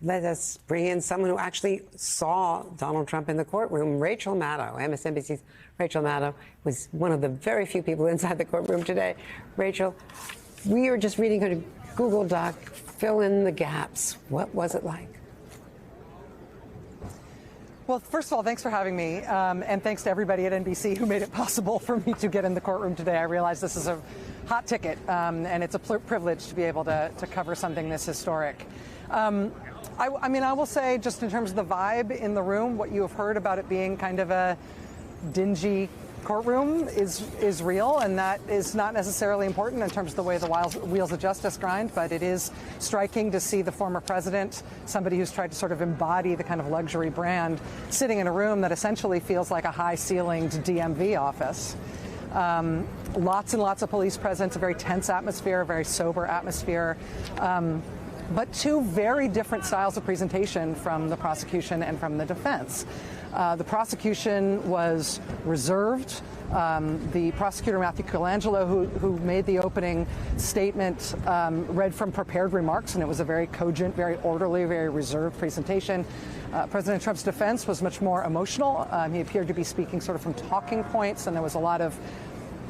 let us bring in someone who actually saw Donald Trump in the courtroom. Rachel Maddow, MSNBC's Rachel Maddow, was one of the very few people inside the courtroom today. Rachel, we were just reading her Google Doc. Fill in the gaps. What was it like? Well, first of all, thanks for having me, and thanks to everybody at NBC who made it possible for me to get in the courtroom today. I realize this is a hot ticket, and it's a privilege to be able to cover something this historic. I mean, I will say, just in terms of the vibe in the room, what you have heard about it being kind of a dingy courtroom is real, and that is not necessarily important in terms of the way the wheels of justice grind, but it is striking to see the former president, somebody who's tried to sort of embody the kind of luxury brand, sitting in a room that essentially feels like a high-ceilinged DMV office. Lots and lots of police presence, a very tense atmosphere, a very sober atmosphere, but two very different styles of presentation from the prosecution and from the defense. The prosecution was reserved. The prosecutor, Matthew Colangelo, who made the opening statement, read from prepared remarks, and it was a very cogent, very orderly, very reserved presentation. President Trump's defense was much more emotional. He appeared to be speaking sort of from talking points, and there was a lot of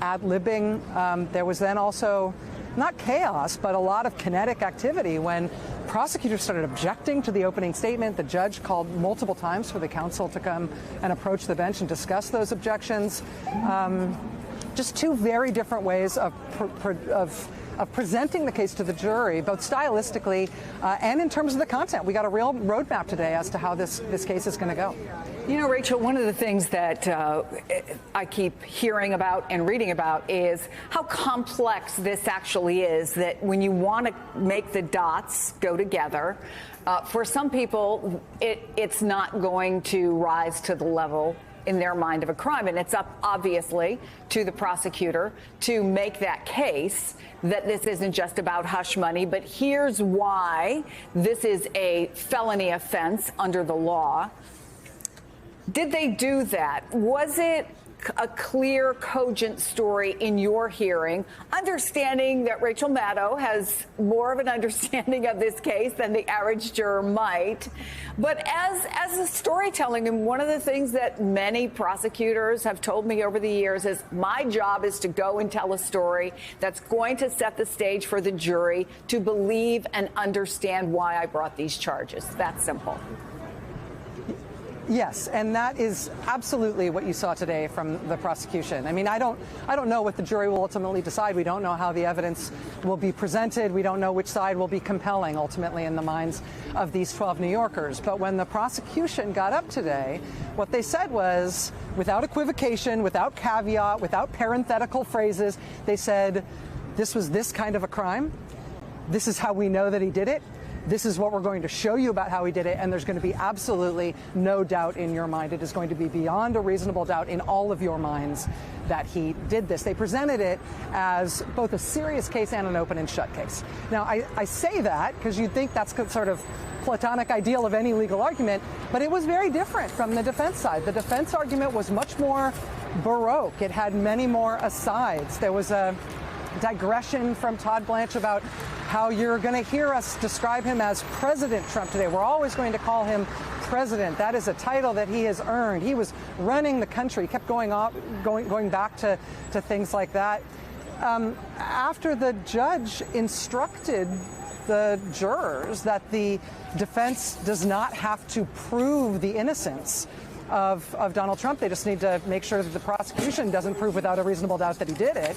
ad-libbing. There was then also not chaos, but a lot of kinetic activity when prosecutors started objecting to the opening statement. The judge called multiple times for the counsel to come and approach the bench and discuss those objections. Just two very different ways of presenting the case to the jury, both stylistically and in terms of the content. We got a real roadmap today as to how this case is going to go. You know, Rachel, one of the things that I keep hearing about and reading about is how complex this actually is, that when you want to make the dots go together, for some people, it's not going to rise to the level in their mind of a crime. And it's up, obviously, to the prosecutor to make that case that this isn't just about hush money. But here's why this is a felony offense under the law. Did they do that? Was it a clear, cogent story in your hearing, understanding that Rachel Maddow has more of an understanding of this case than the average juror might? But as a storytelling, and one of the things that many prosecutors have told me over the years is my job is to go and tell a story that's going to set the stage for the jury to believe and understand why I brought these charges. That's simple. Yes, and that is absolutely what you saw today from the prosecution. I mean, I don't know what the jury will ultimately decide. We don't know how the evidence will be presented. We don't know which side will be compelling ultimately in the minds of these 12 New Yorkers. But when the prosecution got up today, what they said was, without equivocation, without caveat, without parenthetical phrases, they said, this was this kind of a crime. This is how we know that he did it. This is what we're going to show you about how he did it, and there's going to be absolutely no doubt in your mind. It is going to be beyond a reasonable doubt in all of your minds that he did this. They presented it as both a serious case and an open and shut case. Now, I say that because you'd think that's sort of platonic ideal of any legal argument, but it was very different from the defense side. The defense argument was much more Baroque. It had many more asides. There was a digression from Todd Blanche about how you're going to hear us describe him as President Trump today. We're always going to call him president. That is a title that he has earned. He was running the country. He kept going back to things like that. After the judge instructed the jurors that the defense does not have to prove the innocence of Donald Trump, they just need to make sure that the prosecution doesn't prove without a reasonable doubt that he did it.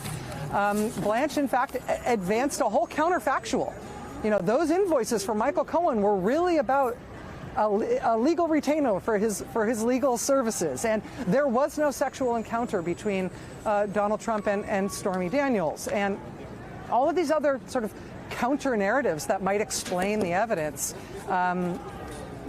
Blanche, in fact, advanced a whole counterfactual. You know, those invoices for Michael Cohen were really about a legal retainer for his legal services, and there was no sexual encounter between Donald Trump and Stormy Daniels, and all of these other sort of counter narratives that might explain the evidence.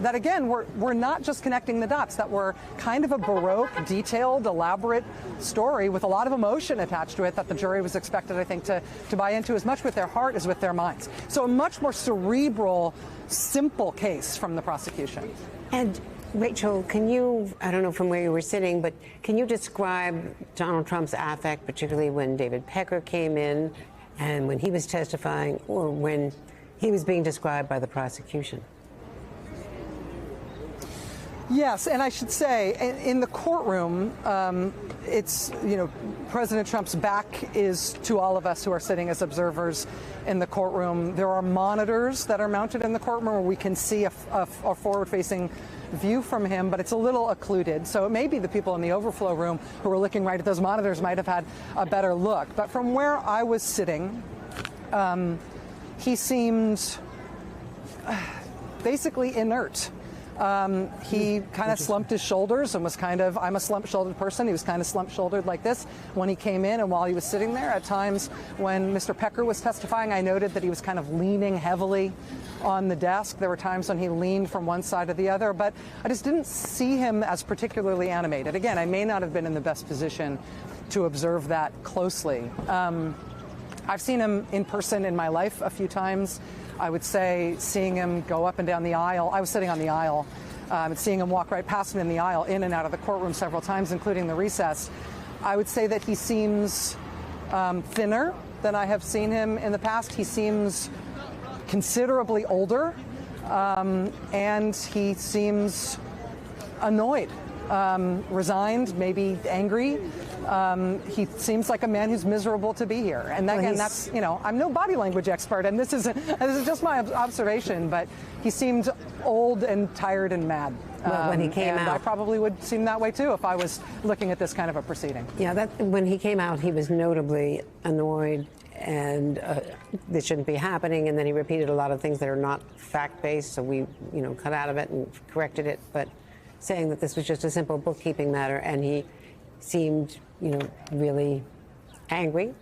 That, again, we're not just connecting the dots, that were kind of a Baroque, detailed, elaborate story with a lot of emotion attached to it that the jury was expected, I think, to buy into as much with their heart as with their minds. So a much more cerebral, simple case from the prosecution. And Rachel, can you, I don't know from where you were sitting, but can you describe Donald Trump's affect, particularly when David Pecker came in and when he was testifying, or when he was being described by the prosecution? Yes, and I should say, in the courtroom, it's, President Trump's back is to all of us who are sitting as observers in the courtroom. There are monitors that are mounted in the courtroom where we can see a forward-facing view from him, but it's a little occluded. So it may be the people in the overflow room who were looking right at those monitors might have had a better look. But from where I was sitting, he seemed basically inert. He kind of slumped his shoulders and was I'm a slump-shouldered person. He was kind of slump-shouldered like this when he came in and while he was sitting there. At times when Mr. Pecker was testifying, I noted that he was kind of leaning heavily on the desk. There were times when he leaned from one side to the other, but I just didn't see him as particularly animated. Again, I may not have been in the best position to observe that closely. I've seen him in person in my life a few times. I would say seeing him go up and down the aisle. I was sitting on the aisle, and seeing him walk right past me in the aisle, in and out of the courtroom several times, including the recess. I would say that he seems thinner than I have seen him in the past. He seems considerably older, and he seems annoyed, resigned, maybe angry. He seems like a man who's miserable to be here. And again, that's, I'm no body language expert, and this is just my observation, but he seemed old and tired and mad. When he came out, I probably would seem that way too if I was looking at this kind of a proceeding. Yeah, when he came out, he was notably annoyed, and this shouldn't be happening. And then he repeated a lot of things that are not fact-based, so we, cut out of it and corrected it. But saying that this was just a simple bookkeeping matter, and he seemed, really angry,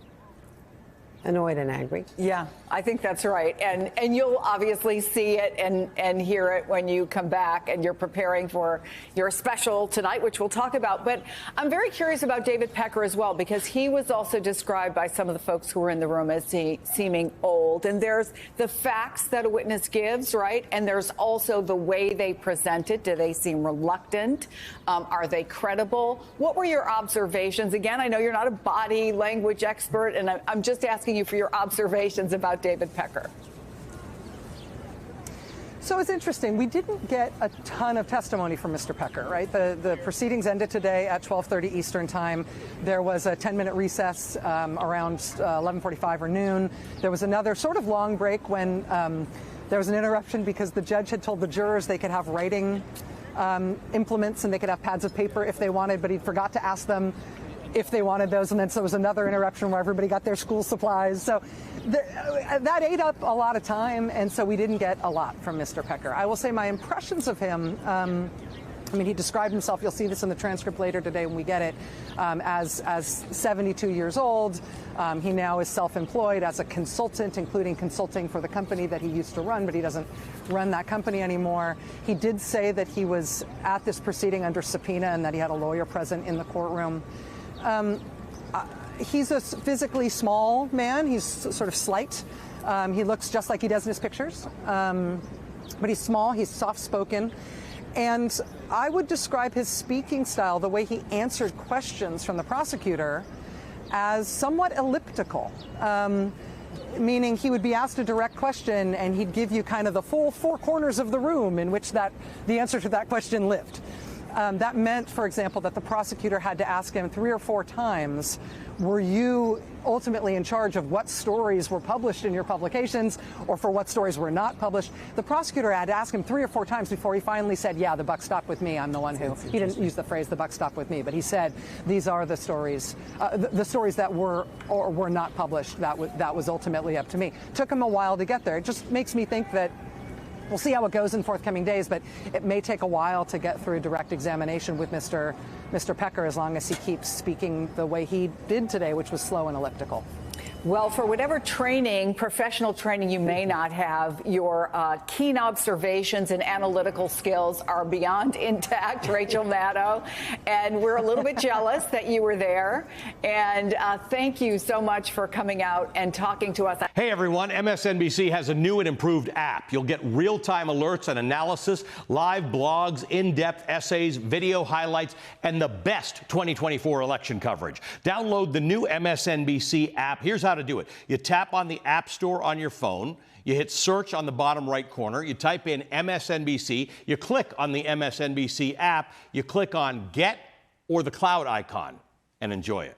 annoyed and angry. Yeah, I think that's right. And you'll obviously see it and hear it when you come back and you're preparing for your special tonight, which we'll talk about. But I'm very curious about David Pecker as well, because he was also described by some of the folks who were in the room as seeming old. And there's the facts that a witness gives, right? And there's also the way they present it. Do they seem reluctant? Are they credible? What were your observations? Again, I know you're not a body language expert, and I'm just asking you for your observations about David Pecker. So it's interesting. We didn't get a ton of testimony from Mr. Pecker, right? The proceedings ended today at 12:30 Eastern time. There was a 10-minute recess around 11:45 or noon. There was another sort of long break when there was an interruption because the judge had told the jurors they could have writing implements and they could have pads of paper if they wanted, but he forgot to ask them if they wanted those, and then so there was another interruption where everybody got their school supplies. So that ate up a lot of time, and so we didn't get a lot from Mr. Pecker. I will say my impressions of him, he described himself, you'll see this in the transcript later today when we get it, as 72 years old. He now is self-employed as a consultant, including consulting for the company that he used to run, but he doesn't run that company anymore. He did say that he was at this proceeding under subpoena and that he had a lawyer present in the courtroom. He's a physically small man. He's sort of slight. He looks just like he does in his pictures. But he's small. He's soft-spoken. And I would describe his speaking style, the way he answered questions from the prosecutor, as somewhat elliptical. Meaning he would be asked a direct question and he'd give you kind of the full four corners of the room in which the answer to that question lived. That meant, for example, that the prosecutor had to ask him 3 or 4 times, were you ultimately in charge of what stories were published in your publications or for what stories were not published? The prosecutor had to ask him 3 or 4 times before he finally said, yeah, the buck stopped with me. I'm the one who, he didn't use the phrase the buck stopped with me, but he said, these are the stories that were or were not published. That was ultimately up to me. Took him a while to get there. It just makes me think that we'll see how it goes in forthcoming days, but it may take a while to get through direct examination with Mr. Pecker as long as he keeps speaking the way he did today, which was slow and elliptical. Well, for whatever training, professional training you may not have, your keen observations and analytical skills are beyond intact, Rachel Maddow. And we're a little bit jealous that you were there. And thank you so much for coming out and talking to us. Hey, everyone. MSNBC has a new and improved app. You'll get real-time alerts and analysis, live blogs, in-depth essays, video highlights, and the best 2024 election coverage. Download the new MSNBC app. Here's how to do it. You tap on the App Store on your phone. You hit search on the bottom right corner. You type in MSNBC. You click on the MSNBC app. You click on Get or the cloud icon and enjoy it.